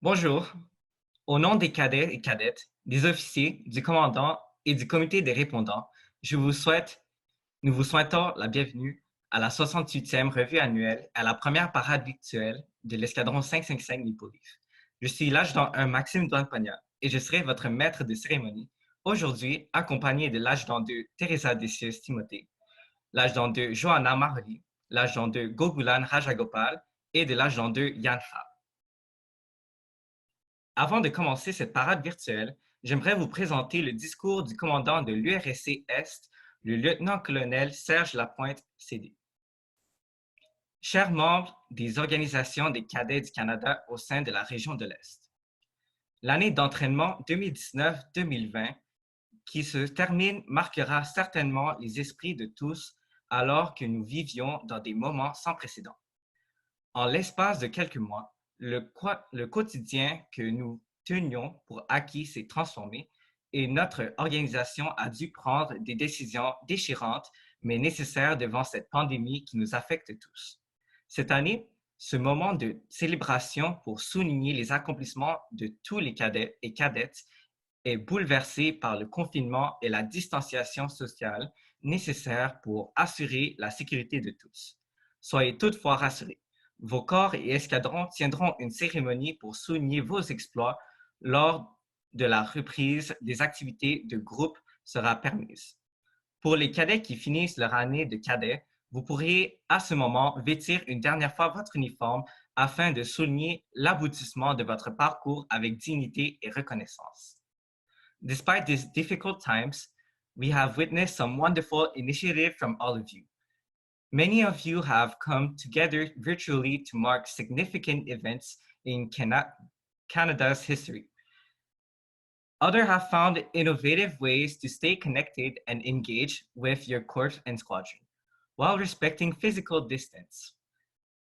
Bonjour. Au nom des cadets et cadettes, des officiers, du commandant et du comité des répondants, nous vous souhaitons la bienvenue à la 68e revue annuelle, à la première parade virtuelle de l'escadron 555 Nippolif. Je suis l'adjudant 1 Maxime Douane-Pagna et je serai votre maître de cérémonie, aujourd'hui accompagné de l'adjudant 2 Teresa Decius Timothée, l'adjudant 2 Johanna Maroli, l'adjudant 2 Gogulan Rajagopal et de l'adjudant 2 Yann Ha. Avant de commencer cette parade virtuelle, j'aimerais vous présenter le discours du commandant de l'URSC Est, le lieutenant-colonel Serge Lapointe, CD. Chers membres des organisations des cadets du Canada au sein de la région de l'Est, l'année d'entraînement 2019-2020 qui se termine marquera certainement les esprits de tous alors que nous vivions dans des moments sans précédent. En l'espace de quelques mois, le quotidien que nous tenions pour acquis s'est transformé et notre organisation a dû prendre des décisions déchirantes mais nécessaires devant cette pandémie qui nous affecte tous. Cette année, ce moment de célébration pour souligner les accomplissements de tous les cadets et cadettes est bouleversé par le confinement et la distanciation sociale nécessaires pour assurer la sécurité de tous. Soyez toutefois rassurés. Vos corps et escadrons tiendront une cérémonie pour souligner vos exploits lors de la reprise des activités de groupe sera permise. Pour les cadets qui finissent leur année de cadet, vous pourriez à ce moment vêtir une dernière fois votre uniforme afin de souligner l'aboutissement de votre parcours avec dignité et reconnaissance. Despite these difficult times, we have witnessed some wonderful initiative from all of you. Many of you have come together virtually to mark significant events in Canada's history. Others have found innovative ways to stay connected and engage with your corps and squadron, while respecting physical distance.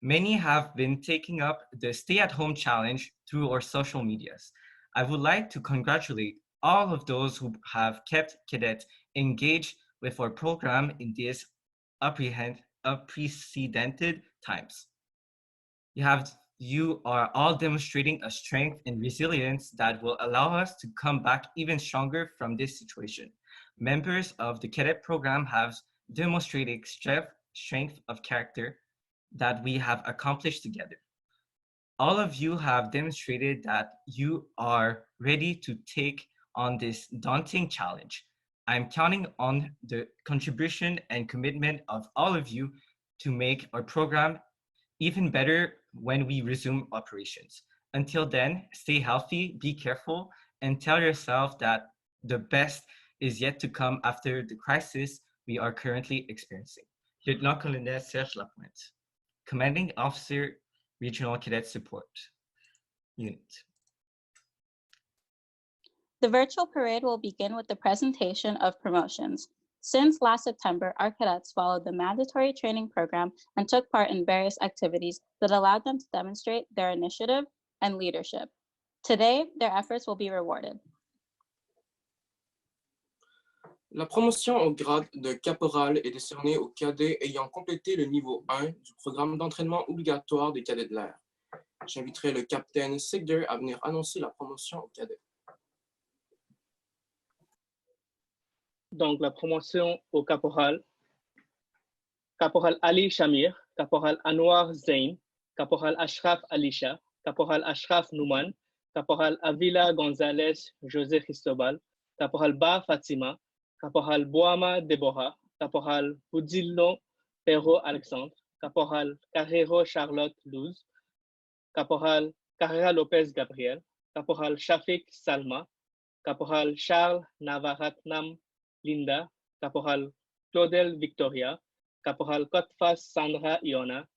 Many have been taking up the stay-at-home challenge through our social medias. I would like to congratulate all of those who have kept cadets engaged with our program in these unprecedented times. You are all demonstrating a strength and resilience that will allow us to come back even stronger from this situation. Members of the cadet program have demonstrated strength of character that we have accomplished together. All of you have demonstrated that you are ready to take on this daunting challenge. I'm counting on the contribution and commitment of all of you to make our program even better when we resume operations. Until then, stay healthy, be careful, and tell yourself that the best is yet to come after the crisis we are currently experiencing. Lieutenant-Colonel Serge Lapointe, Commanding Officer, Regional Cadet Support Unit. The virtual parade will begin with the presentation of promotions. Since last September, our cadets followed the mandatory training program and took part in various activities that allowed them to demonstrate their initiative and leadership. Today, their efforts will be rewarded. La promotion au grade de caporal est décernée aux cadets ayant complété le niveau 1 du programme d'entraînement obligatoire des cadets de l'air. J'inviterai le capitaine Sigder à venir annoncer la promotion aux cadets. Donc, la promotion au caporal. Caporal Ali Shamir, Caporal Anwar Zain, Caporal Ashraf Alisha, Caporal Ashraf Nouman, Caporal Avila González José Cristobal, Caporal Ba Fatima, Caporal Boama Deborah, Caporal Budillo Perro Alexandre, Caporal Carrero Charlotte Luz, Caporal Carrera Lopez Gabriel, Caporal Shafik Salma, Caporal Charles Navaratnam Linda, Caporal Claudel Victoria, Caporal Kotfas Sandra Iona,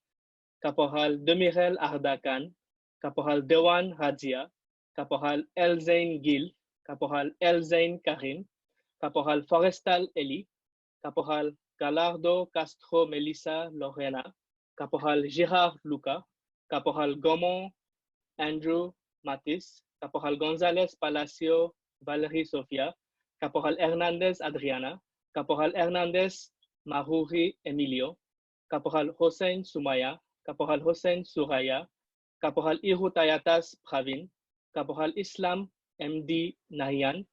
Caporal Demirel Ardakan, Caporal Dewan Radia, Caporal Elzain Gil, Caporal Elzain Karim, Caporal Forestal Eli, Caporal Galardo Castro Melissa Lorena, Caporal Girard Luca, Caporal Gomon Andrew Matis, Caporal González Palacio Valerie Sofia, Caporal Hernández Adriana, Caporal Hernández Mahuri Emilio, Caporal Hossein Sumaya, Caporal Hossein Suraya, Caporal Irutayatas Pravin, Caporal Islam MD Nahian,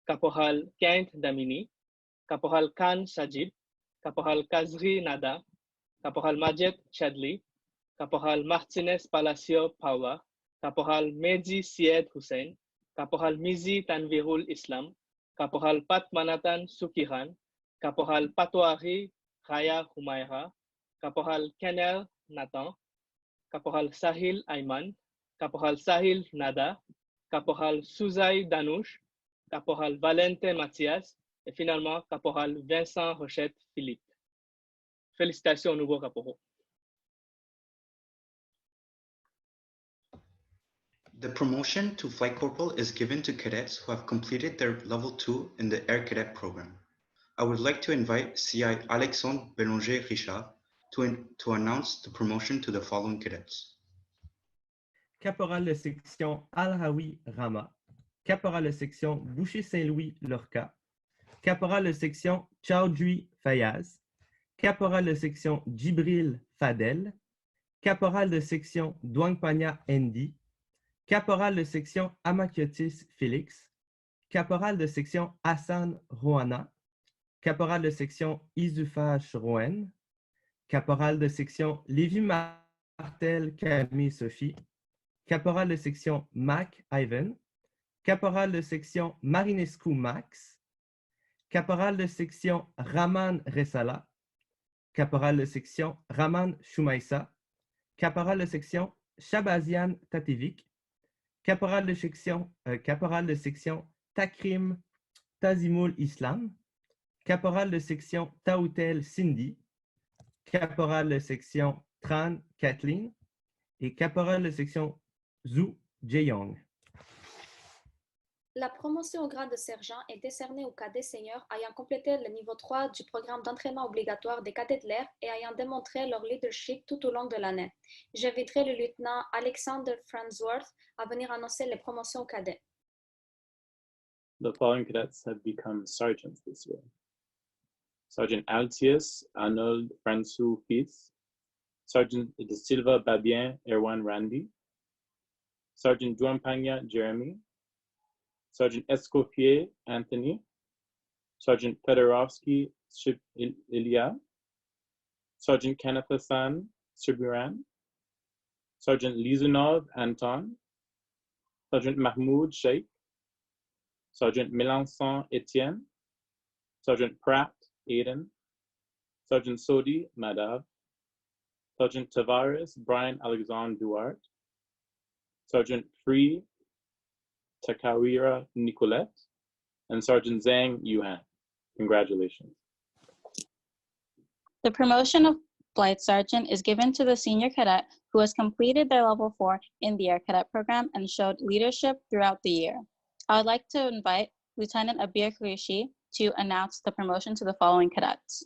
Caporal Kent Damini, Caporal Khan Sajid, Caporal Kazri Nada, Caporal Majed Chadli, Caporal Martinez Palacio Paula, Caporal Mehdi Syed Hussein, Caporal Mizi Tanvirul Islam, Caporal Pat Manatan Sukiran, Caporal Patouari Raya Humaira, Caporal Kenel Nathan, Caporal Sahil Ayman, Caporal Sahil Nada, Caporal Souzai Danouche, Caporal Valente Mathias et finalement Caporal Vincent Rochette Philippe. Félicitations aux nouveaux caporaux. The promotion to Flight Corporal is given to cadets who have completed their Level 2 in the Air Cadet program. I would like to invite CI Alexandre Bélanger-Richard to announce the promotion to the following cadets. Caporal de section Al-Hawi Rama, Caporal de section Boucher-Saint-Louis Lorca, Caporal de section Chaudhry Fayaz, Caporal de section Djibril Fadel, Caporal de section Douangpagna Ndi, Caporal de section Amakiotis Félix, Caporal de section Hassan Rohana, Caporal de section Isufage Rouen, Caporal de section Lévi Martel Camille Sophie, Caporal de section Mac Ivan, Caporal de section Marinescu Max, Caporal de section Raman Resala, Caporal de section Raman Shumaisa, Caporal de section Shabazian Tatevik, Caporal de section Takrim Tazimul Islam, Caporal de section Taoutel Cindy, Caporal de section Tran Kathleen et Caporal de section Zhu Jeyong. La promotion au grade de sergent est décernée aux cadets seniors ayant complété le niveau 3 du programme d'entraînement obligatoire des cadets de l'air et ayant démontré leur leadership tout au long de l'année. J'inviterai le lieutenant Alexander Farnsworth à venir annoncer les promotions aux cadets. The following cadets have become sergeants this year. Sergeant Altius Arnold François Fils, Sergeant De Silva Babien Erwan Randy, Sergeant Douampagna Jeremy, Sergeant Escoffier Anthony, Sergeant Fedorovsky Ilya, Sergeant Kenneth Hassan Sibiran, Sergeant Lizunov Anton, Sergeant Mahmoud Sheikh, Sergeant Melançon Etienne, Sergeant Pratt Aiden, Sergeant Sodi Madav, Sergeant Tavares Brian Alexandre Duarte, Sergeant Free Takawira Nicolette, and Sergeant Zhang Yuhan. Congratulations. The promotion of Flight Sergeant is given to the senior cadet who has completed their Level 4 in the Air Cadet program and showed leadership throughout the year. I would like to invite Lieutenant Abir Qureshi to announce the promotion to the following cadets.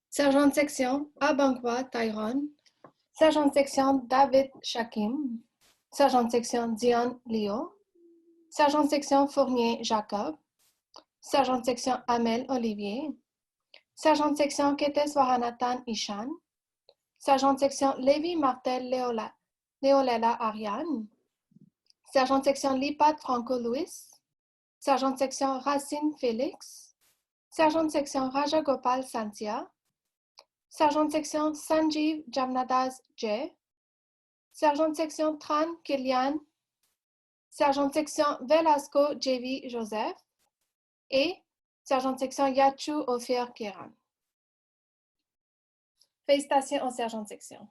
Sergent de section Abankwa Tyrone, Sergent de section David Shakim, Sergent de section Dion Leo, Sergent de section Fournier Jacob, Sergent de section Amel Olivier, Sergent de section Ketes Waranathan Ishan, Sergent de section Lévi Martel Leolela Ariane, Sergent de section Lipat Franco Louis, Sergent de section Racine Félix, Sergent de section Raja Gopal Santia, Sergent de section Sanjeev Jamnadas J, Sergent de section Tran Kilian, Sergent de section Velasco JV Joseph et Sergent de section Yachu Ophir Kiran. Félicitations au sergent de section.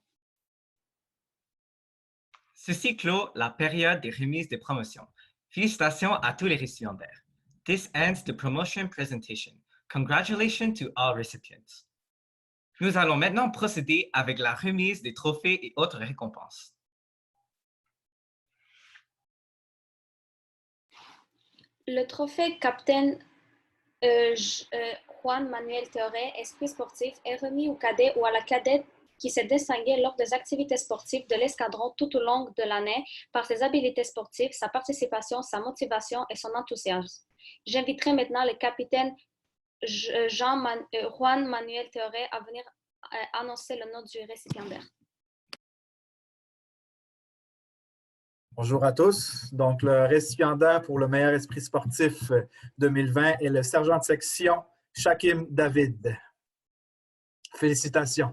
Ceci clôt la période des remises de promotion. Félicitations à tous les récipiendaires. This ends the promotion presentation. Congratulations to all recipients. Nous allons maintenant procéder avec la remise des trophées et autres récompenses. Le trophée Capitaine Juan Manuel Théoré, esprit sportif, est remis au cadet ou à la cadette qui s'est distingué lors des activités sportives de l'escadron tout au long de l'année par ses habiletés sportives, sa participation, sa motivation et son enthousiasme. J'inviterai maintenant le capitaine Juan Manuel Théoré à venir annoncer le nom du récipiendaire. Bonjour à tous. Donc, le récipiendaire pour le meilleur esprit sportif 2020 est le sergent de section Shakim David. Félicitations.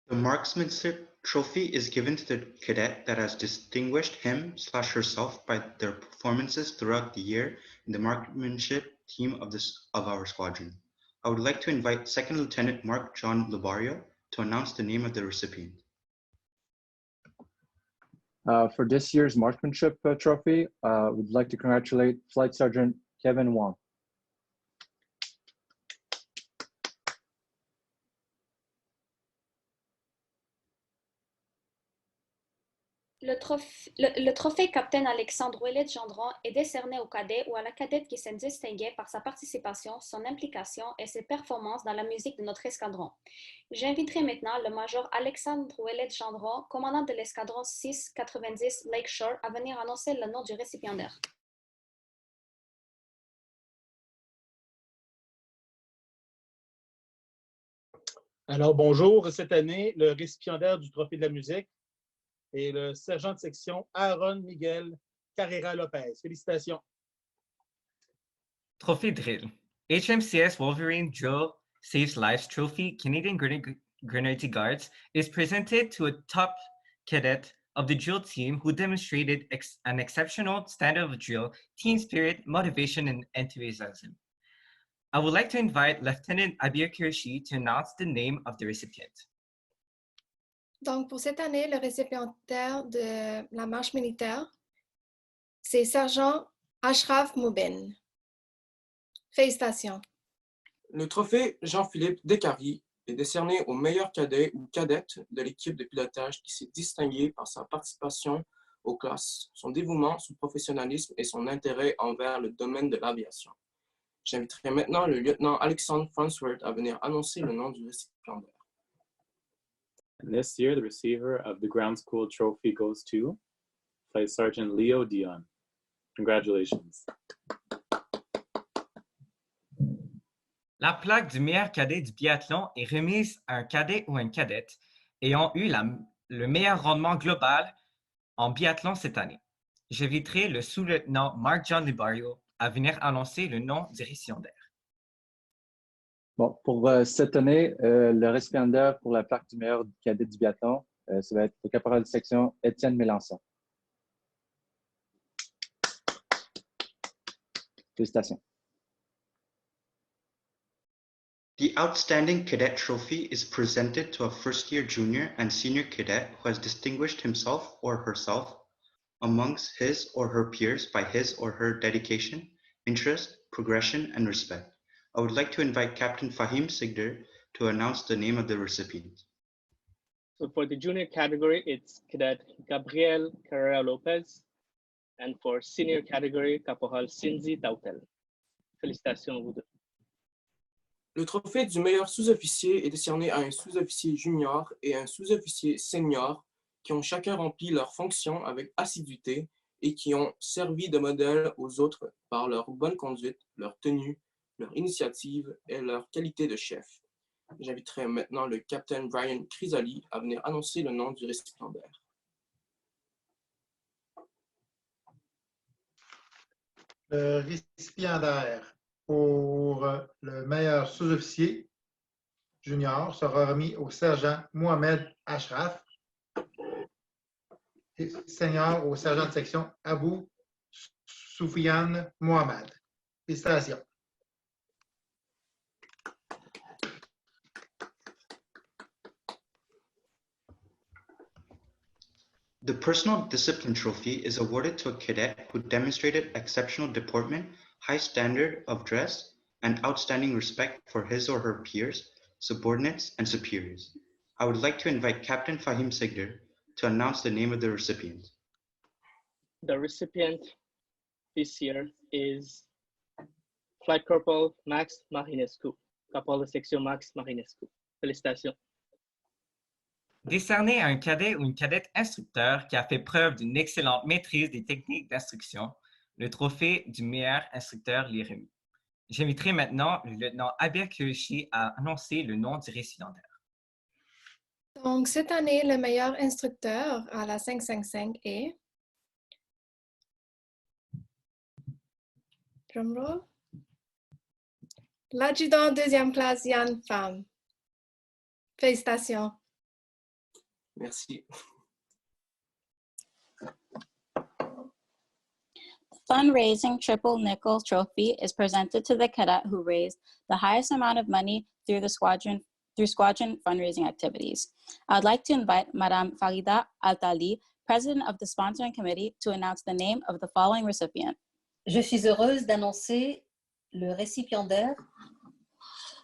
The Marksmanship Trophy is given to the cadet that has distinguished him/herself by their performances throughout the year in the marksmanship team of our squadron. I would like to invite Second Lieutenant Mark John Labario to announce the name of the recipient. For this year's Marksmanship Trophy, we'd like to congratulate Flight Sergeant Kevin Wong. Le trophée Capitaine Alexandre Ouellet-Gendron est décerné au cadet ou à la cadette qui s'est distingué par sa participation, son implication et ses performances dans la musique de notre escadron. J'inviterai maintenant le major Alexandre Ouellet-Gendron, commandant de l'escadron 690 Lakeshore, à venir annoncer le nom du récipiendaire. Alors, bonjour. Cette année, le récipiendaire du Trophée de la musique est le sergent de section Aaron Miguel Carrera Lopez. Félicitations. Trophée Drill. HMCS Wolverine Drill Saves Lives Trophy Canadian Grenadier Guards is presented to a top cadet of the drill team who demonstrated an exceptional standard of drill, team spirit, motivation, and enthusiasm. I would like to invite Lieutenant Abir Kirshi to announce the name of the recipient. Donc, pour cette année, le récipiendaire de la marche militaire, c'est Sergent Ashraf Moubin. Félicitations. Le trophée Jean-Philippe Descaries est décerné au meilleur cadet ou cadette de l'équipe de pilotage qui s'est distingué par sa participation aux classes, son dévouement, son professionnalisme et son intérêt envers le domaine de l'aviation. J'inviterai maintenant le lieutenant Alexandre Farnsworth à venir annoncer le nom du récipiendaire. And this year, the receiver of the Ground School Trophy goes to Flight Sergeant Leo Dion. Congratulations. La plaque du meilleur cadet du biathlon est remise à un cadet ou une cadette ayant eu le meilleur rendement global en biathlon cette année. J'inviterai le sous-lieutenant Mark John Libario à venir annoncer le nom du récipiendaire. Bon, pour cette année, le récipiendaire pour la plaque du meilleur cadet du biathlon, ça va être le caporal de section Étienne Mélençon. Félicitations. The Outstanding Cadet Trophy is presented to a first-year junior and senior cadet who has distinguished himself or herself amongst his or her peers by his or her dedication, interest, progression, and respect. I would like to invite Captain Fahim Sigder to announce the name of the recipient. So for the junior category, it's Cadet Gabriel Carrera Lopez. And for senior category, Caporal Cindy Tautel. Félicitations vous deux. Le trophée du meilleur sous-officier est décerné à un sous-officier junior et un sous-officier senior qui ont chacun rempli leurs fonctions avec assiduité et qui ont servi de modèle aux autres par leur bonne conduite, leur tenue, leur initiative et leur qualité de chef. J'inviterai maintenant le capitaine Brian Crisali à venir annoncer le nom du récipiendaire. Le récipiendaire pour le meilleur sous-officier junior sera remis au sergent Mohamed Ashraf et senior au sergent de section Abou Soufiane Mohamed. Félicitations. The Personal Discipline Trophy is awarded to a cadet who demonstrated exceptional deportment, high standard of dress, and outstanding respect for his or her peers, subordinates, and superiors. I would like to invite Captain Fahim Sigder to announce the name of the recipient. The recipient this year is Flight Corporal Max Marinescu, Caporal de section Max Marinescu. Félicitations. Décerné à un cadet ou une cadette instructeur qui a fait preuve d'une excellente maîtrise des techniques d'instruction, le trophée du meilleur instructeur l'est remis. J'inviterai maintenant le lieutenant Abir Kirshi à annoncer le nom du récipiendaire. Donc, cette année, le meilleur instructeur à la 555 est... Drumroll. L'adjudant deuxième classe Yann Pham. Félicitations. Merci. Fundraising Triple Nickel Trophy is presented to the cadet who raised the highest amount of money through squadron fundraising activities. I would like to invite Madame Farida Altali, President of the Sponsoring Committee, to announce the name of the following recipient. Je suis heureuse d'annoncer le récipiendaire.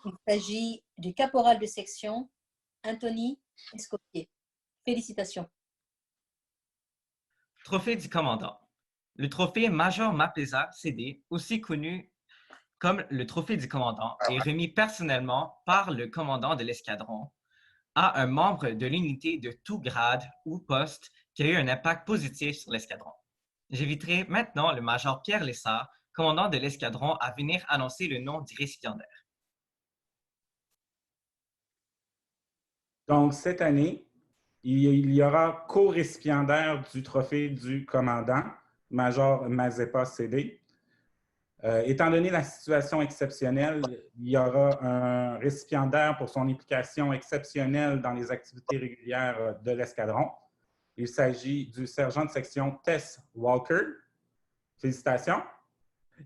Il s'agit du caporal de section Anthony Escopier. Félicitations. Trophée du commandant. Le trophée Major Mapesa CD, aussi connu comme le trophée du commandant, est remis personnellement par le commandant de l'escadron à un membre de l'unité de tout grade ou poste qui a eu un impact positif sur l'escadron. J'inviterai maintenant le major Pierre Lessard, commandant de l'escadron, à venir annoncer le nom du récipiendaire. Donc, cette année, il y aura co-récipiendaire du trophée du commandant, Major Mazepa CD. Étant donné la situation exceptionnelle, il y aura un récipiendaire pour son implication exceptionnelle dans les activités régulières de l'escadron. Il s'agit du sergent de section Tess Walker. Félicitations.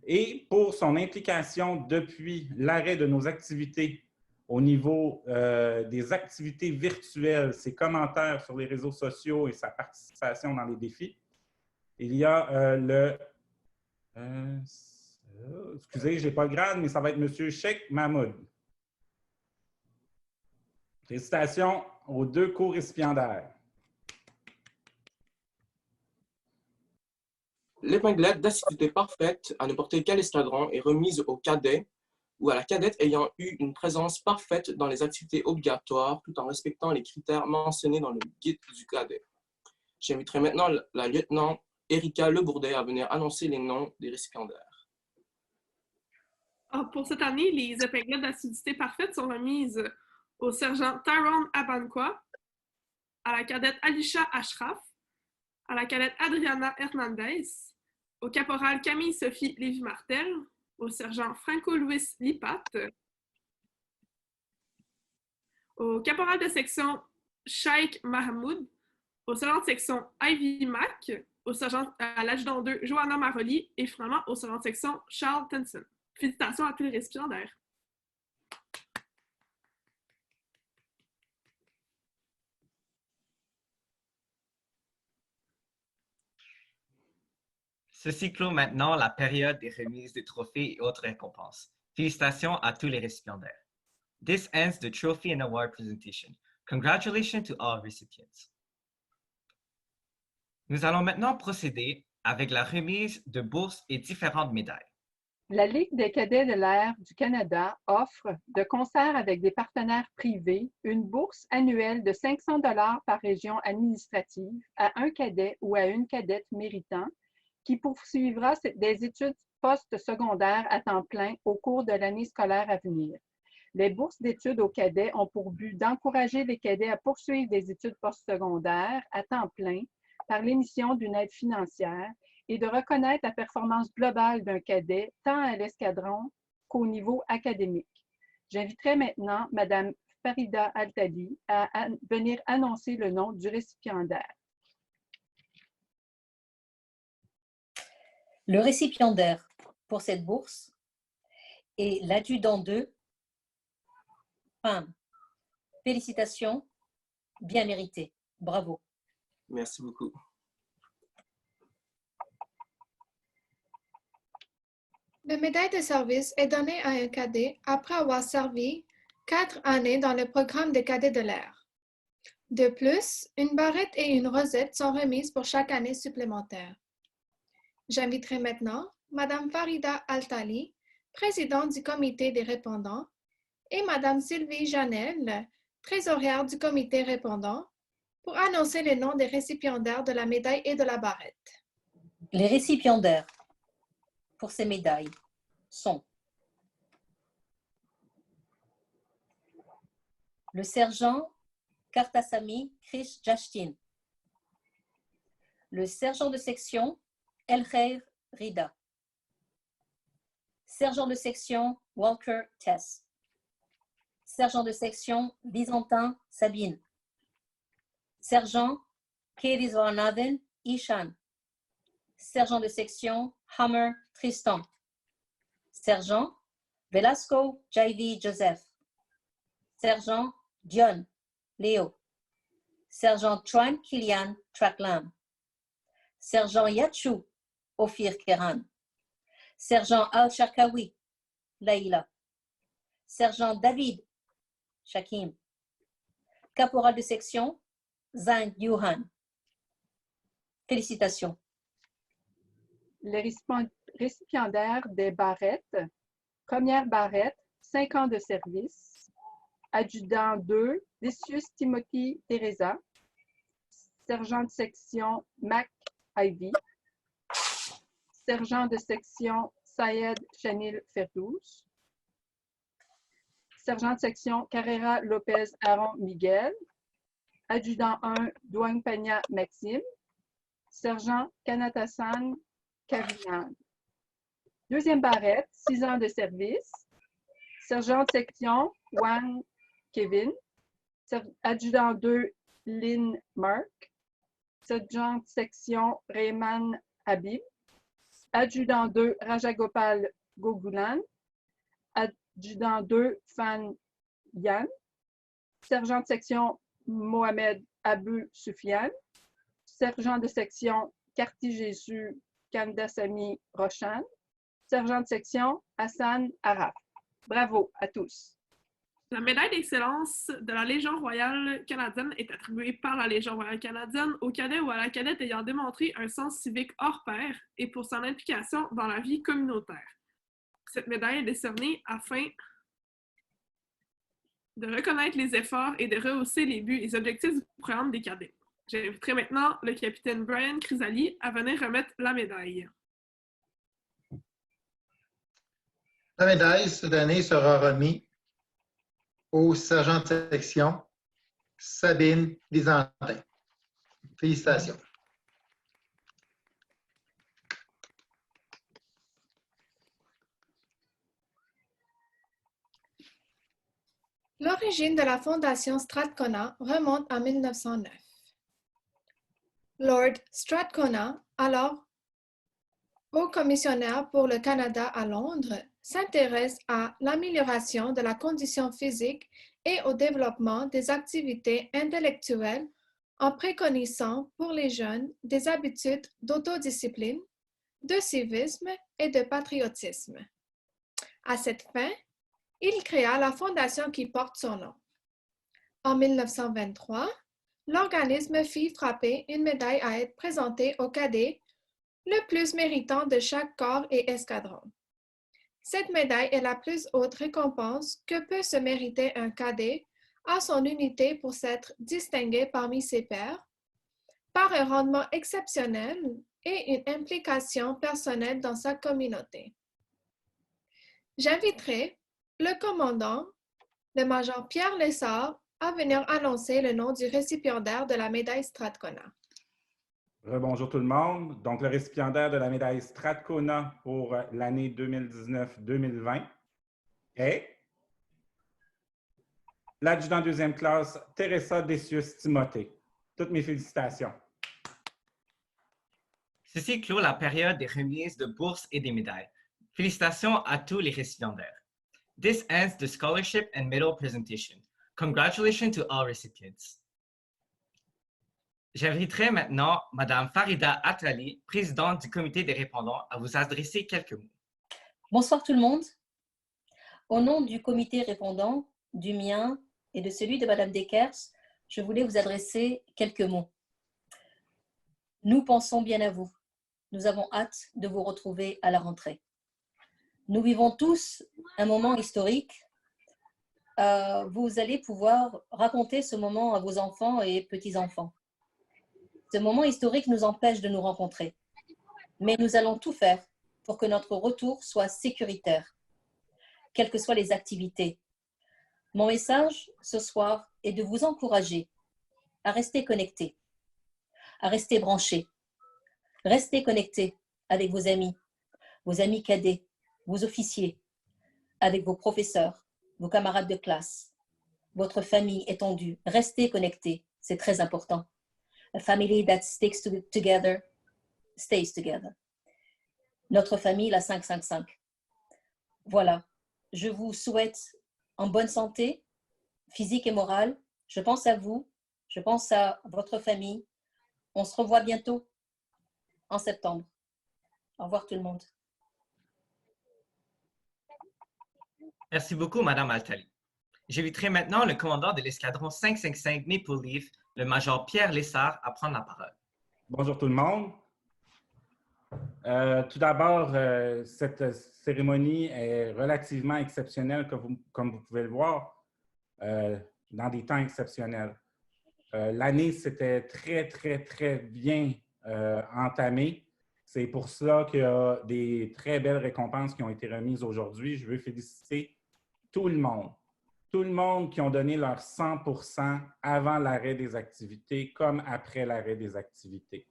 Et pour son implication depuis l'arrêt de nos activités au niveau des activités virtuelles, ses commentaires sur les réseaux sociaux et sa participation dans les défis, il y a excusez, je n'ai pas le grade, mais ça va être M. Sheikh Mahmoud. Félicitations aux deux co-récipiendaires. L'épinglette d'assiduité parfaite à n'importe quel escadron est remise au cadet ou à la cadette ayant eu une présence parfaite dans les activités obligatoires tout en respectant les critères mentionnés dans le guide du cadet. J'inviterai maintenant la lieutenant Erika Lebourdet à venir annoncer les noms des récipiendaires. Pour cette année, les épinglettes d'assiduité parfaite sont remises au sergent Tyrone Abanqua, à la cadette Alisha Ashraf, à la cadette Adriana Hernandez, au caporal Camille Sophie Lévy-Martel, au sergent Franco Luis Lipat, au caporal de section Sheikh Mahmoud, au sergent de section Ivy Mack, au sergent à l'adjudant 2 Johanna Maroli et finalement au sergent de section Charles Tenson. Félicitations à tous les récipiendaires. Ceci clôt maintenant la période des remises des trophées et autres récompenses. Félicitations à tous les récipiendaires. This ends the trophy and award presentation. Congratulations to all recipients. Nous allons maintenant procéder avec la remise de bourses et différentes médailles. La Ligue des cadets de l'air du Canada offre, de concert avec des partenaires privés, une bourse annuelle de 500 $ par région administrative à un cadet ou à une cadette méritant qui poursuivra des études post-secondaires à temps plein au cours de l'année scolaire à venir. Les bourses d'études aux cadets ont pour but d'encourager les cadets à poursuivre des études postsecondaires à temps plein par l'émission d'une aide financière et de reconnaître la performance globale d'un cadet tant à l'escadron qu'au niveau académique. J'inviterai maintenant Mme Farida Altali à venir annoncer le nom du récipiendaire. Le récipiendaire pour cette bourse est l'adjudant 2, Pam. Félicitations, bien mérité. Bravo. Merci beaucoup. La médaille de service est donnée à un cadet après avoir servi 4 années dans le programme des cadets de l'air. De plus, une barrette et une rosette sont remises pour chaque année supplémentaire. J'inviterai maintenant Mme Farida Altali, présidente du comité des répondants, et Mme Sylvie Janel, trésorière du comité répondant, pour annoncer les noms des récipiendaires de la médaille et de la barrette. Les récipiendaires pour ces médailles sont le sergent Kartasamy Krish Jashtin. Le sergent de section, Elkhair Rida. Sergent de section, Walker Tess. Sergent de section, Byzantin Sabine. Sergent, Keriswarnathan Ishan. Sergent de section, Hammer Tristan. Sergent, Velasco Jaivi Joseph. Sergent, Dion Léo. Sergent Tran Kilian Traklam. Sergent Yachou Ophir Keran. Sergent Al-Sharkawi Laïla. Sergent David Shakim. Caporal de section, Zhang Yuhan. Félicitations. Les récipiendaires des barrettes. Première barrette, 5 ans de service. Adjudant 2, Decius Timothy Teresa. Sergent de section, Mac Ivy. Sergent de section, Sayed Chanil Ferdouz. Sergent de section, Carrera Lopez Aaron Miguel. Adjudant 1, Douane Pagna Maxime. Sergent Kanatassan Kavinan. Deuxième barrette, 6 ans de service. Sergent de section, Wang Kevin. Adjudant 2, Lynn Mark. Sergent de section, Rayman Habib. Adjudant 2, Rajagopal Gogulan. Adjudant 2, Fan Yan. Sergent de section, Mohamed Abu Soufiane. Sergent de section, Karti Jésus Kandasamy Roshan. Sergent de section, Hassan Araf. Bravo à tous. La médaille d'excellence de la Légion royale canadienne est attribuée par la Légion royale canadienne au cadet ou à la cadette ayant démontré un sens civique hors pair et pour son implication dans la vie communautaire. Cette médaille est décernée afin de reconnaître les efforts et de rehausser les buts et objectifs du programme des cadets. J'inviterai maintenant le capitaine Brian Crisali à venir remettre la médaille. La médaille cette année sera remise au sergent de section Sabine Byzantin. Félicitations. L'origine de la Fondation Strathcona remonte à 1909. Lord Strathcona, alors haut commissionnaire pour le Canada à Londres, s'intéresse à l'amélioration de la condition physique et au développement des activités intellectuelles en préconisant pour les jeunes des habitudes d'autodiscipline, de civisme et de patriotisme. À cette fin, il créa la fondation qui porte son nom. En 1923, l'organisme fit frapper une médaille à être présentée aux cadets le plus méritant de chaque corps et escadron. Cette médaille est la plus haute récompense que peut se mériter un cadet à son unité pour s'être distingué parmi ses pairs, par un rendement exceptionnel et une implication personnelle dans sa communauté. J'inviterai le commandant, le major Pierre Lessard, à venir annoncer le nom du récipiendaire de la médaille Strathcona. Bonjour tout le monde. Donc, le récipiendaire de la médaille Strathcona pour l'année 2019-2020 est l'adjudant deuxième classe Teresa Decius Timothée. Toutes mes félicitations. Ceci clôt la période des remises de bourses et des médailles. Félicitations à tous les récipiendaires. This ends the scholarship and medal presentation. Congratulations to all recipients. J'inviterai maintenant Mme Farida Atali, présidente du comité des répondants, à vous adresser quelques mots. Bonsoir tout le monde. Au nom du comité répondant, du mien et de celui de Mme Dekers, je voulais vous adresser quelques mots. Nous pensons bien à vous. Nous avons hâte de vous retrouver à la rentrée. Nous vivons tous un moment historique. Vous allez pouvoir raconter ce moment à vos enfants et petits-enfants. Ce moment historique nous empêche de nous rencontrer. Mais nous allons tout faire pour que notre retour soit sécuritaire, quelles que soient les activités. Mon message ce soir est de vous encourager à rester connectés, à rester branchés. Restez connectés avec vos amis cadets, vos officiers, avec vos professeurs, vos camarades de classe, votre famille étendue. Restez connectés, c'est très important. A family that sticks together stays together. Notre famille, la 555. Voilà, je vous souhaite en bonne santé, physique et morale. Je pense à vous, je pense à votre famille. On se revoit bientôt en septembre. Au revoir tout le monde. Merci beaucoup, Madame Altali. J'inviterai maintenant le commandant de l'escadron 555 Maple Leaf, le major Pierre Lessard, à prendre la parole. Bonjour tout le monde. Tout d'abord, cette cérémonie est relativement exceptionnelle, comme vous pouvez le voir, dans des temps exceptionnels. L'année s'était très bien entamée. C'est pour cela qu'il y a des très belles récompenses qui ont été remises aujourd'hui. Je veux féliciter tout le monde qui ont donné leur 100% avant l'arrêt des activités comme après l'arrêt des activités.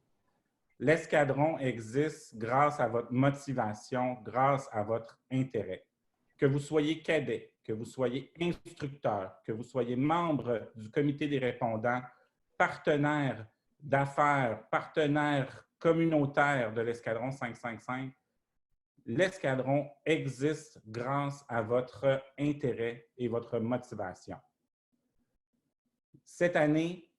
L'escadron existe grâce à votre motivation, grâce à votre intérêt. Que vous soyez cadet, que vous soyez instructeur, que vous soyez membre du comité des répondants, partenaire d'affaires, partenaire communautaire de l'escadron 555, l'escadron existe grâce à votre intérêt et votre motivation. Cette année,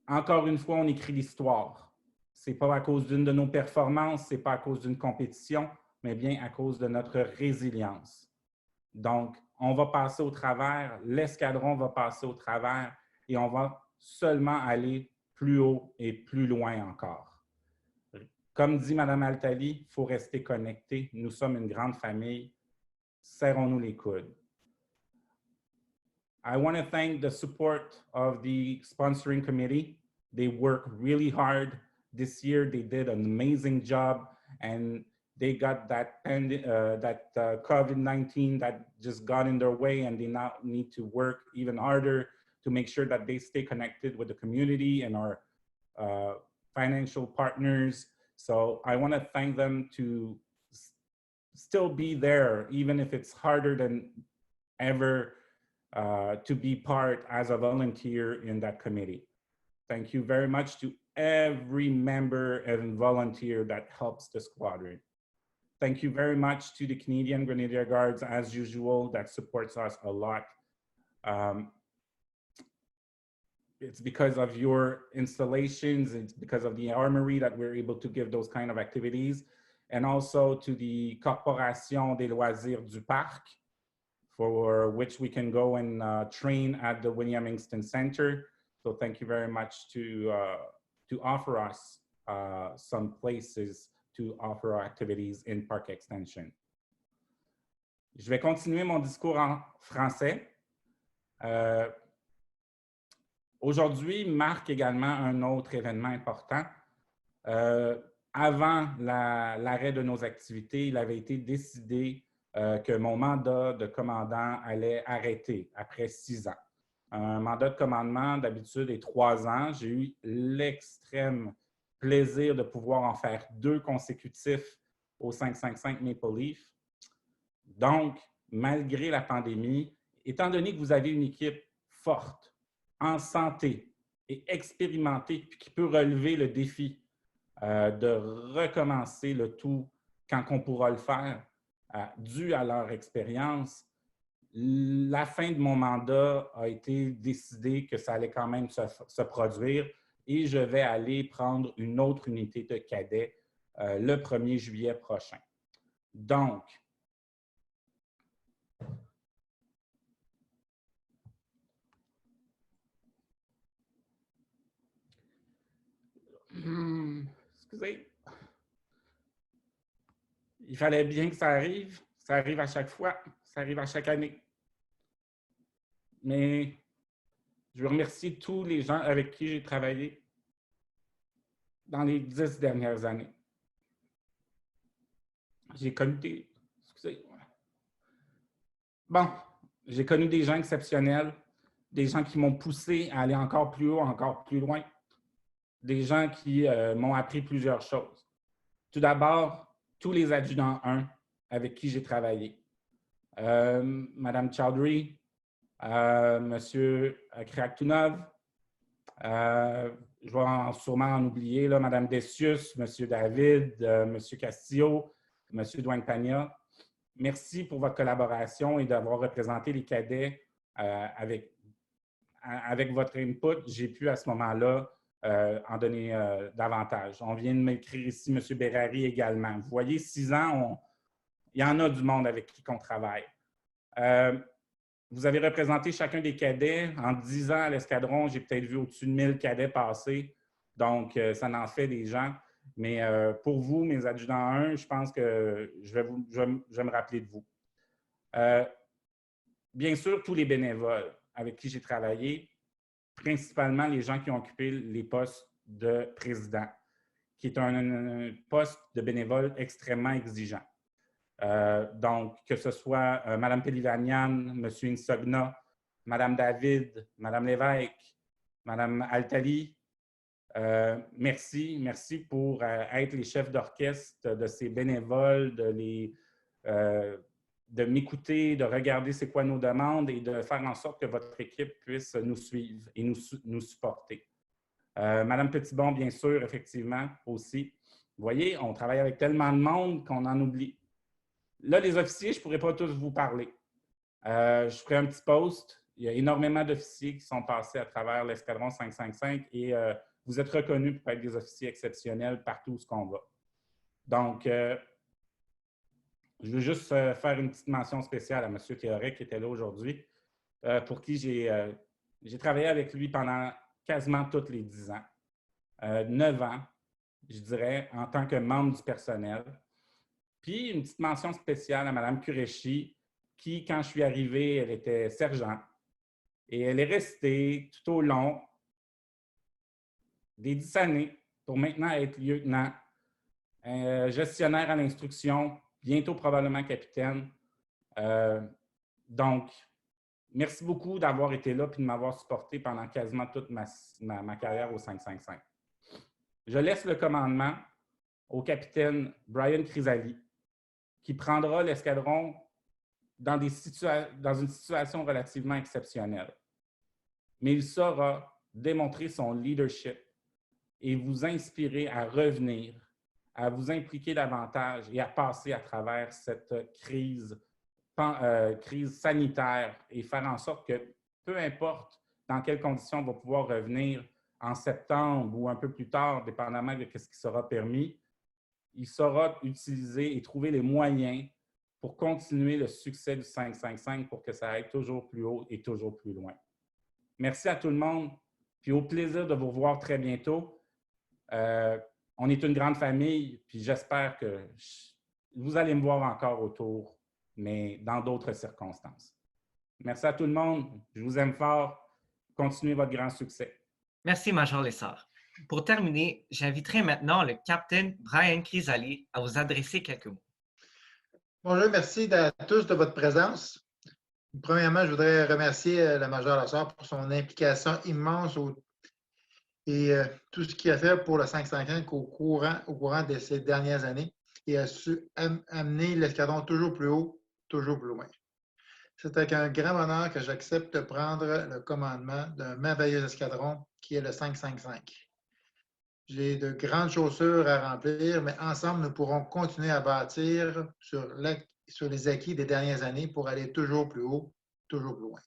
encore une fois, on écrit l'histoire. Ce n'est pas à cause d'une de nos performances, ce n'est pas à cause d'une compétition, mais bien à cause de notre résilience. Donc, on va passer au travers, l'escadron va passer au travers et on va seulement aller plus haut et plus loin encore. Comme dit Mme Altali, il faut rester connecté. Nous sommes une grande famille. Serrons-nous les coudes. I want to thank the support of the sponsoring committee. They work really hard. This year, they did an amazing job, and they got that COVID-19 that just got in their way, and they now need to work even harder to make sure that they stay connected with the community and our financial partners. So I want to thank them to still be there, even if it's harder than ever to be part as a volunteer in that committee. Thank you very much to every member and volunteer that helps the squadron. Thank you very much to the Canadian Grenadier Guards, as usual, that supports us a lot. It's because of your installations, it's because of the armory that we're able to give those kind of activities. And also to the Corporation des Loisirs du Parc, for which we can go and train at the William Hingston Center. So thank you very much to offer us some places to offer our activities in Park Extension. Je vais continuer mon discours en français. Aujourd'hui marque également un autre événement important. Avant l'arrêt de nos activités, il avait été décidé que mon mandat de commandant allait arrêter après 6 ans. Un mandat de commandement, d'habitude, est 3 ans. J'ai eu l'extrême plaisir de pouvoir en faire 2 consécutifs au 555 Maple Leaf. Donc, malgré la pandémie, étant donné que vous avez une équipe forte, en santé et expérimentée, puis qui peut relever le défi de recommencer le tout quand on pourra le faire, dû à leur expérience, la fin de mon mandat a été décidé que ça allait quand même se produire et je vais aller prendre une autre unité de cadets le 1er juillet prochain. Donc, excusez. Il fallait bien que ça arrive. Ça arrive à chaque fois. Ça arrive à chaque année. Mais je veux remercier tous les gens avec qui j'ai travaillé dans les 10 dernières années. J'ai connu des... Excusez. Bon, j'ai connu des gens exceptionnels, des gens qui m'ont poussé à aller encore plus haut, encore plus loin, des gens qui m'ont appris plusieurs choses. Tout d'abord, tous les adjudants 1 avec qui j'ai travaillé. Madame Chowdhury, Monsieur Kreaktunov, je vais sûrement en oublier, là, Madame Dessius, Monsieur David, Monsieur Castillo, Monsieur Douane-Pagna. Merci pour votre collaboration et d'avoir représenté les cadets avec votre input. J'ai pu à ce moment-là en donner davantage. On vient de m'écrire ici M. Berrari également. Vous voyez, 6 ans, il y en a du monde avec qui on travaille. Vous avez représenté chacun des cadets. En 10 ans à l'escadron, j'ai peut-être vu au-dessus de 1000 cadets passer. Donc, ça en fait des gens. Mais pour vous, mes adjudants 1, je pense que je vais me rappeler de vous. Bien sûr, tous les bénévoles avec qui j'ai travaillé, principalement les gens qui ont occupé les postes de président, qui est un poste de bénévole extrêmement exigeant. Donc, que ce soit Mme Pelivanian, M. Insogna, Mme David, Mme Lévesque, Mme Altali, merci pour être les chefs d'orchestre de ces bénévoles, de m'écouter, de regarder c'est quoi nos demandes et de faire en sorte que votre équipe puisse nous suivre et nous supporter. Madame Petitbon, bien sûr, effectivement, aussi. Vous voyez, on travaille avec tellement de monde qu'on en oublie. Là, les officiers, je ne pourrais pas tous vous parler. Je ferai un petit post. Il y a énormément d'officiers qui sont passés à travers l'escadron 555 et vous êtes reconnus pour être des officiers exceptionnels partout où on va. Donc, je veux juste faire une petite mention spéciale à M. Théoret qui était là aujourd'hui, pour qui j'ai travaillé avec lui pendant quasiment tous les 10 ans. 9 ans, je dirais, en tant que membre du personnel. Puis, une petite mention spéciale à Mme Qureshi, qui, quand je suis arrivé, elle était sergent. Et elle est restée tout au long des 10 années pour maintenant être lieutenant, gestionnaire à l'instruction, bientôt probablement capitaine. Donc, merci beaucoup d'avoir été là et de m'avoir supporté pendant quasiment toute ma carrière au 555. Je laisse le commandement au capitaine Brian Crisali, qui prendra l'escadron dans une situation relativement exceptionnelle. Mais il saura démontrer son leadership et vous inspirer à revenir, à vous impliquer davantage et à passer à travers cette crise sanitaire et faire en sorte que, peu importe dans quelles conditions on va pouvoir revenir en septembre ou un peu plus tard, dépendamment de ce qui sera permis, il saura utiliser et trouver les moyens pour continuer le succès du 555 pour que ça aille toujours plus haut et toujours plus loin. Merci à tout le monde, puis au plaisir de vous revoir très bientôt. On est une grande famille, puis j'espère que vous allez me voir encore autour, mais dans d'autres circonstances. Merci à tout le monde, je vous aime fort. Continuez votre grand succès. Merci, Major Lessard. Pour terminer, j'inviterai maintenant le capitaine Brian Crisali à vous adresser quelques mots. Bonjour, merci à tous de votre présence. Premièrement, je voudrais remercier la Major Lessard pour son implication immense et tout ce qu'il a fait pour le 555 au courant de ces dernières années et a su amener l'escadron toujours plus haut, toujours plus loin. C'est avec un grand honneur que j'accepte de prendre le commandement d'un merveilleux escadron qui est le 555. J'ai de grandes chaussures à remplir, mais ensemble, nous pourrons continuer à bâtir sur les acquis des dernières années pour aller toujours plus haut, toujours plus loin.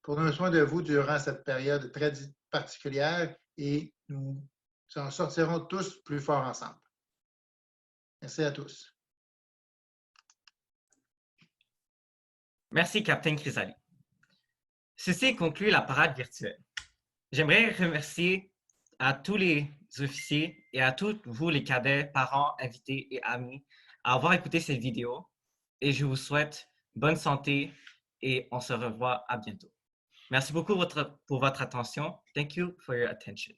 Prenons soin de vous durant cette période très particulière et nous en sortirons tous plus forts ensemble. Merci à tous. Merci, capitaine Crisali. Ceci conclut la parade virtuelle. J'aimerais remercier à tous les officiers et à tous vous, les cadets, parents, invités et amis, à avoir écouté cette vidéo. Et je vous souhaite bonne santé et on se revoit à bientôt. Merci beaucoup pour votre attention. Thank you for your attention.